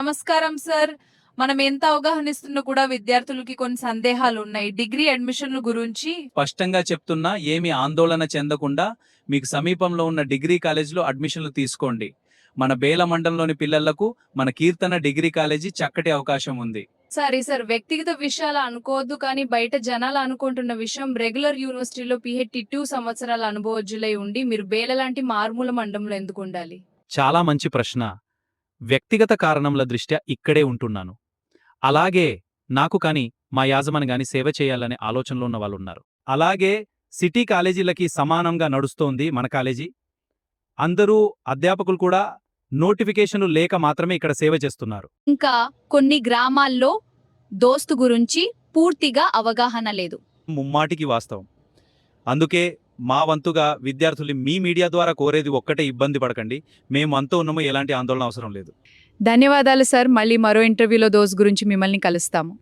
నమస్కారం సార్. మనం ఎంత అవగాహనిస్తున్నా కూడా విద్యార్థులకి కొన్ని సందేహాలు ఉన్నాయి. డిగ్రీ అడ్మిషన్ల గురించి స్పష్టంగా చెప్తున్నా, ఏమీ ఆందోళన చెందకుండా మీకు సమీపంలో ఉన్న డిగ్రీ కాలేజీలో అడ్మిషన్లు తీసుకోండి. మన బేల మండలంలోని పిల్లలకు మన కీర్తన డిగ్రీ కాలేజీ చక్కటి అవకాశం ఉంది. సరే సార్, వ్యక్తిగత విషయాలు అనుకోవద్దు, కానీ బయట జనాలు అనుకుంటున్న విషయం రెగ్యులర్ యూనివర్సిటీలో పిహెచ్డి 2 సంవత్సరాల అనుభవజ్ఞులై ఉండి మీరు బేల లాంటి మారుమూల మండలంలో ఎందుకు ఉండాలి? చాలా మంచి ప్రశ్న. వ్యక్తిగత కారణముల దృష్ట్యా ఇక్కడే ఉంటున్నాను. అలాగే నాకు కానీ మా యాజమాని గాని సేవ చేయాలనే ఆలోచనలో ఉన్న వాళ్ళున్నారు. అలాగే సిటీ కాలేజీలకి సమానంగా నడుస్తోంది మన కాలేజీ. అందరూ అధ్యాపకులు కూడా నోటిఫికేషన్లు లేక మాత్రమే ఇక్కడ సేవ చేస్తున్నారు. ఇంకా కొన్ని గ్రామాల్లో దోస్తు గురించి పూర్తిగా అవగాహన లేదు. ముమ్మాటికి వాస్తవం. అందుకే మా వంతుగా విద్యార్థుల్ని మీ మీడియా ద్వారా కోరేది ఒక్కటే, ఇబ్బంది పడకండి. మేము అంతా ఉన్నాము, ఎలాంటి ఆందోళన అవసరం లేదు. ధన్యవాదాలు సార్. మళ్ళీ మరో ఇంటర్వ్యూలో దోస్తు గురించి మిమ్మల్ని కలుస్తాము.